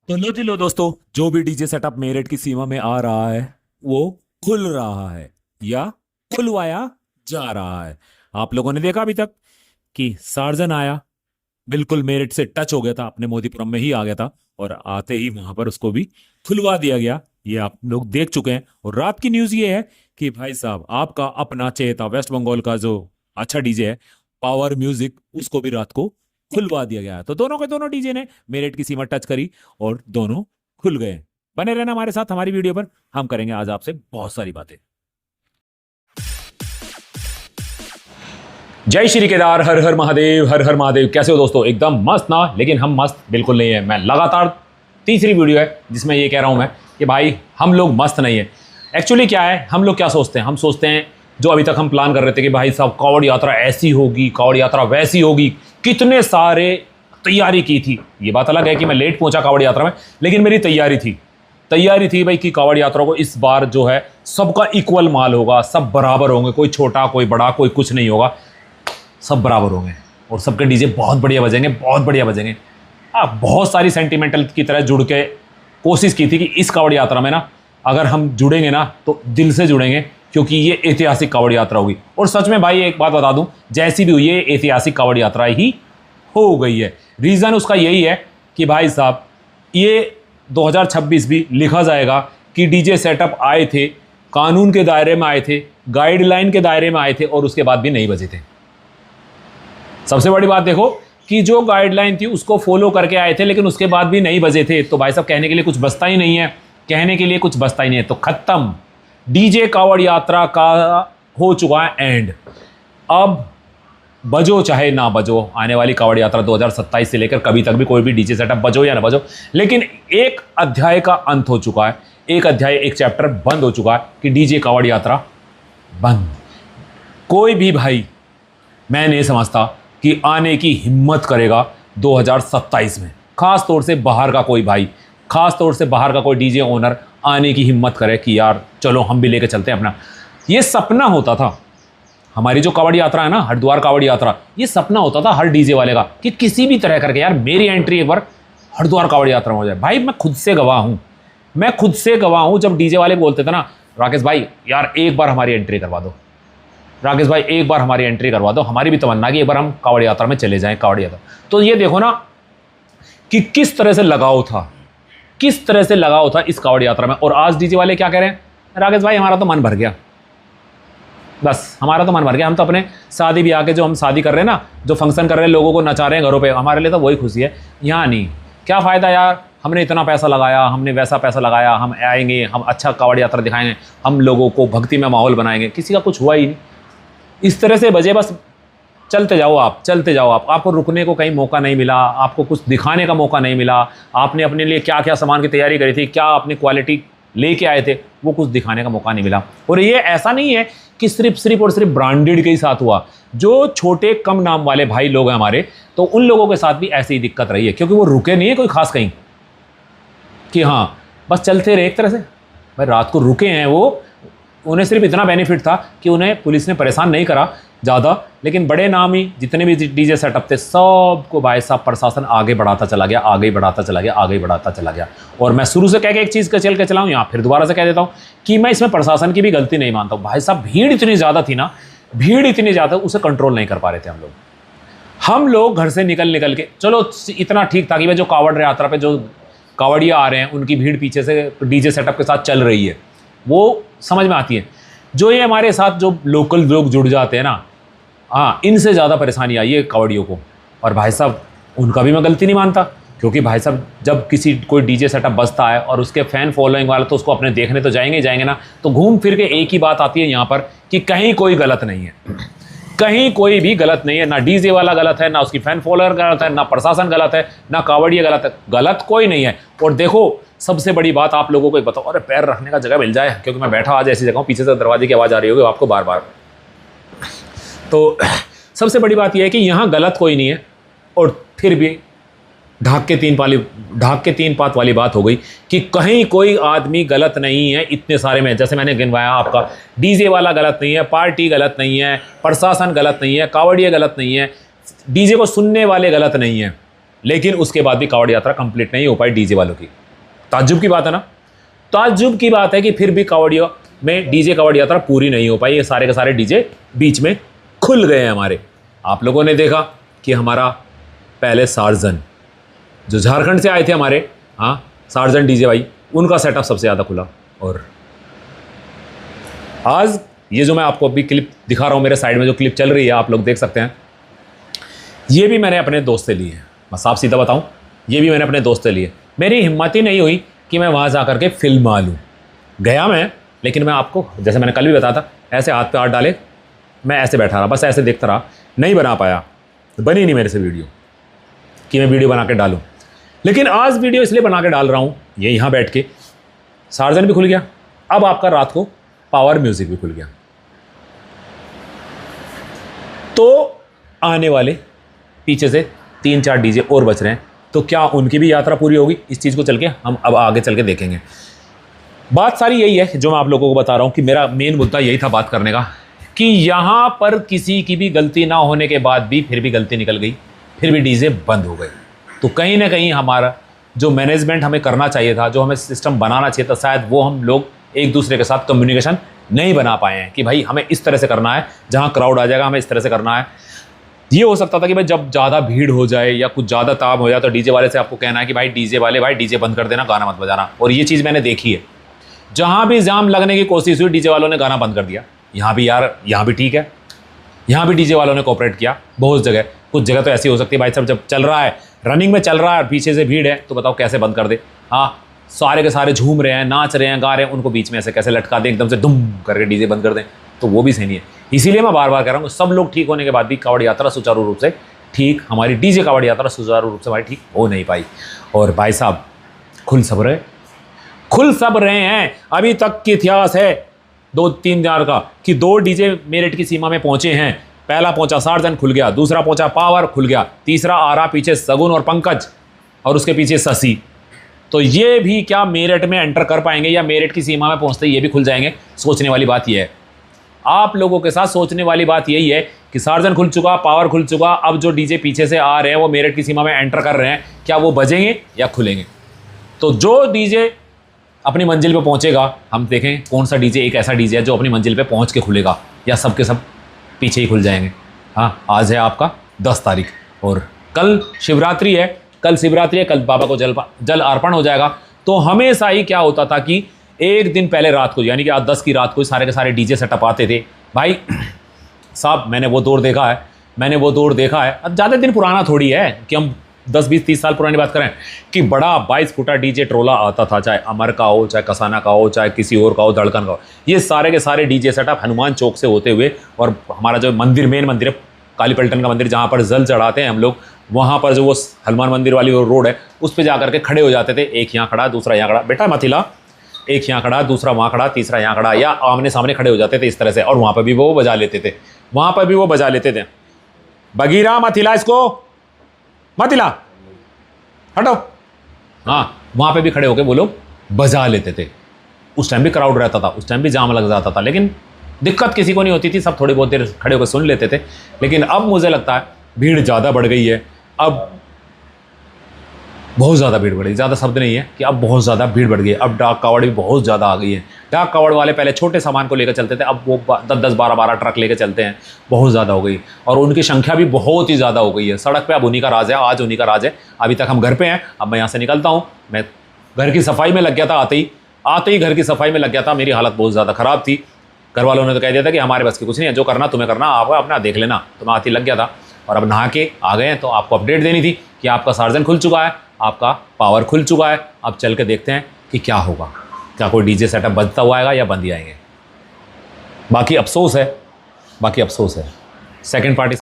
तो लो जी लो दोस्तों, जो भी डीजे सेटअप मेरठ की सीमा में आ रहा है वो खुल रहा है या खुलवाया जा रहा है। आप लोगों ने देखा अभी तक कि सार्जन आया, बिल्कुल मेरठ से टच हो गया था, अपने मोदीपुरम में ही आ गया था और आते ही वहां पर उसको भी खुलवा दिया गया। ये आप लोग देख चुके हैं। और रात की न्यूज ये है कि भाई साहब आपका अपना चेता वेस्ट बंगाल का जो अच्छा डीजे है पावर म्यूजिक, उसको भी रात को खुलवा दिया गया। तो दोनों के दोनों डीजे ने मेरठ की सीमा टच करी और दोनों खुल गए। बने रहना हमारे साथ हमारी वीडियो पर, हम करेंगे आज आपसे बहुत सारी बातें। जय श्री केदार, हर हर महादेव, हर हर महादेव। कैसे हो दोस्तों? एकदम मस्त ना? लेकिन हम मस्त बिल्कुल नहीं है। मैं लगातार तीसरी वीडियो है जिसमें ये कह रहा हूं मैं कि भाई हम लोग मस्त नहीं है। एक्चुअली क्या है, हम लोग क्या सोचते हैं? हम सोचते हैं जो अभी तक हम प्लान कर रहे थे कि भाई साहब कावड़ यात्रा ऐसी होगी, कावड़ यात्रा वैसी होगी, कितने सारे तैयारी की थी। ये बात अलग है कि मैं लेट पहुंचा कावड़ यात्रा में, लेकिन मेरी तैयारी थी भाई कि कावड़ यात्रा को इस बार जो है सबका इक्वल माल होगा, सब बराबर होंगे, कोई छोटा कोई बड़ा कोई कुछ नहीं होगा, सब बराबर होंगे और सबके डीजे बहुत बढ़िया बजेंगे, बहुत बढ़िया बजेंगे। बहुत सारी सेंटिमेंटल की तरह जुड़ के कोशिश की थी कि इस कावड़ यात्रा में ना अगर हम जुड़ेंगे ना तो दिल से जुड़ेंगे, क्योंकि ये ऐतिहासिक कावड़ यात्रा होगी। और सच में भाई एक बात बता दूं, जैसी भी हुई ये ऐतिहासिक कावड़ यात्रा ही हो गई है। रीज़न उसका यही है कि भाई साहब ये 2026 भी लिखा जाएगा कि डीजे सेटअप आए थे, कानून के दायरे में आए थे, गाइडलाइन के दायरे में आए थे और उसके बाद भी नहीं बजे थे। सबसे बड़ी बात देखो कि जो गाइडलाइन थी उसको फॉलो करके आए थे, लेकिन उसके बाद भी नहीं बजे थे। तो भाई साहब कहने के लिए कुछ बचता ही नहीं है, कहने के लिए कुछ बचता ही नहीं है। तो खत्म, डीजे कावड़ यात्रा का हो चुका है एंड। अब बजो चाहे ना बजो, आने वाली कावड़ यात्रा 2027 से लेकर कभी तक भी कोई भी डीजे सेटअप बजो या ना बजो, लेकिन एक अध्याय का अंत हो चुका है, एक अध्याय, एक चैप्टर बंद हो चुका है कि डीजे कावड़ यात्रा बंद। कोई भी भाई मैं नहीं समझता कि आने की हिम्मत करेगा 2027 में, खास तौर से बाहर का कोई भाई, खास तौर से बाहर का कोई डीजे ओनर आने की हिम्मत करे कि यार चलो हम भी लेके चलते हैं अपना। ये सपना होता था, हमारी जो कावड़ यात्रा है ना, हरिद्वार कावड़ यात्रा, ये सपना होता था हर डीजे वाले का कि किसी भी तरह करके यार मेरी एंट्री एक बार हरिद्वार कावड़ यात्रा में हो जाए। भाई मैं खुद से गवाह हूँ, जब डीजे वाले बोलते थे ना राकेश भाई यार एक बार हमारी एंट्री करवा दो, राकेश भाई एक बार हमारी एंट्री करवा दो, हमारी भी तमन्ना कि एक बार हम कावड़ यात्रा में चले जाएं, कावड़ यात्रा। तो ये देखो ना कि किस तरह से लगाव था इस कावड़ यात्रा में। और आज डीजे वाले क्या कह रहे हैं? राकेश भाई हमारा तो मन भर गया, बस हमारा तो मन भर गया, हम तो अपने शादी ब्याह के जो हम शादी कर रहे हैं ना, जो फंक्शन कर रहे हैं, लोगों को नचा रहे हैं घरों पे, हमारे लिए तो वही खुशी है। यहाँ नहीं, क्या फ़ायदा यार, हमने इतना पैसा लगाया, हमने वैसा पैसा लगाया, हम आएंगे, हम अच्छा कावड़ यात्रा दिखाएंगे, हम लोगों को भक्ति में माहौल बनाएंगे, किसी का कुछ हुआ ही नहीं। इस तरह से बजे बस चलते जाओ आप, आपको रुकने को कहीं मौका नहीं मिला, आपको कुछ दिखाने का मौका नहीं मिला, आपने अपने लिए क्या क्या सामान की तैयारी करी थी, क्या आपने क्वालिटी लेके आए थे, वो कुछ दिखाने का मौका नहीं मिला। और ये ऐसा नहीं है कि सिर्फ ब्रांडेड के ही साथ हुआ, जो छोटे कम नाम वाले भाई लोग हैं हमारे, तो उन लोगों के साथ भी ऐसी ही दिक्कत रही है, क्योंकि वो रुके नहीं है कोई खास कहीं कि हाँ बस चलते रहे एक तरह से। भाई रात को रुके हैं वो, उन्हें सिर्फ इतना बेनिफिट था कि उन्हें पुलिस ने परेशान नहीं करा ज़्यादा, लेकिन बड़े नाम ही जितने भी डीजे सेटअप थे सबको भाई साहब प्रशासन आगे बढ़ाता चला गया। और मैं शुरू से कह के एक चीज़ का चल के चलाऊँ, यहाँ फिर दोबारा से कह देता हूँ कि मैं इसमें प्रशासन की भी गलती नहीं मानता हूँ। भाई साहब भीड़ इतनी ज़्यादा थी ना, उसे कंट्रोल नहीं कर पा रहे थे हम लोग घर से निकल के, चलो इतना ठीक था कि भाई जो कावड़ यात्रा पे जो कावड़िया आ रहे हैं उनकी भीड़ पीछे से डीजे सेटअप के साथ चल रही है, वो समझ में आती है। जो ये हमारे साथ जो लोकल लोग जुड़ जाते हैं ना, हाँ इनसे ज़्यादा परेशानी आई है कावड़ियों को। और भाई साहब उनका भी मैं गलती नहीं मानता, क्योंकि भाई साहब जब कोई डीजे सेटअप बजता है और उसके फ़ैन फॉलोइंग वाला तो उसको अपने देखने तो जाएंगे ना, तो घूम फिर के एक ही बात आती है यहाँ पर कि कहीं कोई गलत नहीं है, कहीं कोई भी गलत नहीं है, ना डीजे वाला गलत है, ना उसकी फ़ैन फॉलोअर गलत है, ना प्रशासन गलत है, ना कावड़िया गलत है, गलत कोई नहीं है। और देखो सबसे बड़ी बात आप लोगों को एक बताओ, अरे पैर रखने का जगह मिल जाए, क्योंकि मैं बैठा आज ऐसी जगह हूँ, पीछे से दरवाजे की आवाज़ आ रही होगी आपको बार बार। तो सबसे बड़ी बात यह है कि यहाँ गलत कोई नहीं है, और फिर भी ढाक के तीन पात वाली बात हो गई कि कहीं कोई आदमी गलत नहीं है। इतने सारे में जैसे मैंने गिनवाया, आपका डीजे वाला गलत नहीं है, पार्टी गलत नहीं है, प्रशासन गलत नहीं है, कावड़िया गलत नहीं है, डीजे को सुनने वाले गलत नहीं है, लेकिन उसके बाद भी कावड़ यात्रा कंप्लीट नहीं हो पाई डीजे वालों की। ताज्जुब की बात है ना, ताज्जुब की बात है कि फिर भी कावड़ियों में डीजे कावड़ यात्रा पूरी नहीं हो पाई। ये सारे के सारे डीजे बीच में खुल गए हैं हमारे। आप लोगों ने देखा कि हमारा पहले सार्जन जो झारखंड से आए थे हमारे, हाँ सार्जन डीजे भाई, उनका सेटअप सबसे ज़्यादा खुला। और आज ये जो मैं आपको अभी क्लिप दिखा रहा हूँ, मेरे साइड में जो क्लिप चल रही है आप लोग देख सकते हैं, ये भी मैंने अपने दोस्त से ली है। मैं साफ सीधा बताऊँ, ये भी मैंने अपने दोस्त से ली है। मेरी हिम्मत ही नहीं हुई कि मैं वहाँ जा कर के फिल्मा लूँ। गया मैं, लेकिन मैं आपको जैसे मैंने कल भी बताया था, ऐसे हाथ पे हाथ डाले मैं ऐसे बैठा रहा, बस ऐसे देखता रहा, नहीं बना पाया, बनी नहीं मेरे से वीडियो कि मैं वीडियो बना के डालूँ। लेकिन आज वीडियो इसलिए बना के डाल रहा हूँ, ये यहाँ बैठ के सार्जन भी खुल गया, अब आपका रात को पावर म्यूज़िक भी खुल गया। तो आने वाले पीछे से 3-4 डीजे और बच रहे हैं, तो क्या उनकी भी यात्रा पूरी होगी? इस चीज़ को चल के हम अब आगे चल के देखेंगे। बात सारी यही है जो मैं आप लोगों को बता रहा हूँ कि मेरा मेन मुद्दा यही था बात करने का, कि यहाँ पर किसी की भी गलती ना होने के बाद भी फिर भी गलती निकल गई, फिर भी डीजे बंद हो गए। तो कहीं ना कहीं हमारा जो मैनेजमेंट हमें करना चाहिए था, जो हमें सिस्टम बनाना चाहिए था, शायद वो हम लोग एक दूसरे के साथ कम्युनिकेशन नहीं बना पाए हैं कि भाई हमें इस तरह से करना है, जहाँ क्राउड आ जाएगा हमें इस तरह से करना है। ये हो सकता था कि भाई जब ज़्यादा भीड़ हो जाए या कुछ ज़्यादा ताम हो जाए तो डीजे वाले से आपको कहना है कि भाई डीजे वाले भाई डीजे बंद कर देना, गाना मत बजाना। और ये चीज़ मैंने देखी है, जहाँ भी जाम लगने की कोशिश हुई डीजे वालों ने गाना बंद कर दिया। यहाँ भी यार, यहाँ भी ठीक है, यहाँ भी डीजे वालों ने कोऑपरेट किया बहुत जगह। कुछ जगह तो ऐसी हो सकती है भाई साहब, जब चल रहा है, रनिंग में चल रहा है, पीछे से भीड़ है, तो बताओ कैसे बंद कर दे। हाँ, सारे के सारे झूम रहे हैं, नाच रहे हैं, गा रहे हैं, उनको बीच में ऐसे कैसे लटका दें, एकदम से दुम करके डीजे बंद कर दें, तो वो भी सही नहीं है। इसीलिए मैं बार बार कह रहा हूँ, सब लोग ठीक होने के बाद भी कावड़ यात्रा सुचारू रूप से ठीक, हमारी डीजे कावड़ यात्रा सुचारू रूप से हमारी ठीक हो नहीं पाई। और भाई साहब खुल सब रहे हैं। अभी तक की इतिहास है 2-3 दिन का कि 2 डीजे मेरठ की सीमा में पहुंचे हैं। पहला पहुंचा सार्जन, खुल गया। दूसरा पहुंचा पावर, खुल गया। तीसरा आ रहा पीछे सगुन और पंकज, और उसके पीछे शशि। तो ये भी क्या मेरठ में एंटर कर पाएंगे या मेरठ की सीमा में पहुंचते ये भी खुल जाएंगे? सोचने वाली बात यह है, आप लोगों के साथ सोचने वाली बात यही है कि सार्जन खुल चुका, पावर खुल चुका, अब जो डीजे पीछे से आ रहे हैं वो मेरठ की सीमा में एंटर कर रहे हैं, क्या वो बजेंगे या खुलेंगे? तो जो डीजे अपनी मंजिल पे पहुंचेगा, हम देखें कौन सा डीजे एक ऐसा डीजे है जो अपनी मंजिल पे पहुंच के खुलेगा, या सब के सब पीछे ही खुल जाएंगे। हाँ, आज है आपका 10 तारीख और कल शिवरात्रि है। कल बाबा को जल अर्पण हो जाएगा। तो हमेशा ही क्या होता था कि एक दिन पहले रात को, यानी कि आज 10 की रात को सारे के सारे डीजे सेटअप आते थे। भाई साहब मैंने वो दौर देखा है। अब ज़्यादा दिन पुराना थोड़ी है कि हम 10, 20, 30 साल पुरानी बात करें कि बड़ा 22 फुटा डीजे ट्रोला आता था, चाहे अमर का हो, चाहे कसाना का हो, चाहे किसी और का हो, धड़कन का हो। ये सारे के सारे डीजे सेटअप हनुमान चौक से होते हुए, और हमारा जो मंदिर, मेन मंदिर है काली पलटन का मंदिर, जहाँ पर जल चढ़ाते हैं हम लोग, वहाँ पर जो वो हनुमान मंदिर वाली वो रोड है, उस पर जा करके खड़े हो जाते थे। एक यहाँ खड़ा, दूसरा यहाँ खड़ा, बेटा मथिला, एक यहाँ खड़ा, दूसरा वहाँ खड़ा, तीसरा यहाँ खड़ा, या आमने सामने खड़े हो जाते थे इस तरह से। और वहाँ पर भी वो बजा लेते थे, बगीरा मथिला, इसको मथिला हटो। हाँ, वहाँ पे भी खड़े होकर वो लोग बजा लेते थे। उस टाइम भी क्राउड रहता था, उस टाइम भी जाम लग जाता था, लेकिन दिक्कत किसी को नहीं होती थी, सब थोड़ी बहुत देर खड़े होकर सुन लेते थे। लेकिन अब मुझे लगता है भीड़ ज़्यादा बढ़ गई है, अब बहुत ज़्यादा भीड़ बढ़ गई। ज़्यादा शब्द नहीं है कि अब बहुत ज़्यादा भीड़ बढ़ गई है। अब डाक कावड़ भी बहुत ज़्यादा आ गई है। डाक कावड़ वाले पहले छोटे सामान को लेकर चलते थे, अब वो 10-10, 12-12 ट्रक लेकर चलते हैं। बहुत ज़्यादा हो गई और उनकी संख्या भी बहुत ही ज़्यादा हो गई है। सड़क पे अब उन्हीं का राज है, आज उन्हीं का राज है। अभी तक हम घर पे हैं, अब मैं यहाँ से निकलता हूँ। मैं घर की सफाई में लग गया था, आते ही घर की सफाई में लग गया था। मेरी हालत बहुत ज़्यादा ख़राब थी। घर वालों ने तो कह दिया था कि हमारे बस की कुछ नहीं है, जो करना तुम्हें करना, आप अपना देख लेना। तो मैं आते ही लग गया था और अब नहा के आ गए हैं। तो आपको अपडेट देनी थी कि आपका सार्जन खुल चुका है, आपका पावर खुल चुका है। अब चल के देखते हैं कि क्या होगा, क्या कोई डीजे सेटअप बजता हुआ आएगा या बंद ही आएंगे। बाकी अफसोस है, सेकंड पार्टी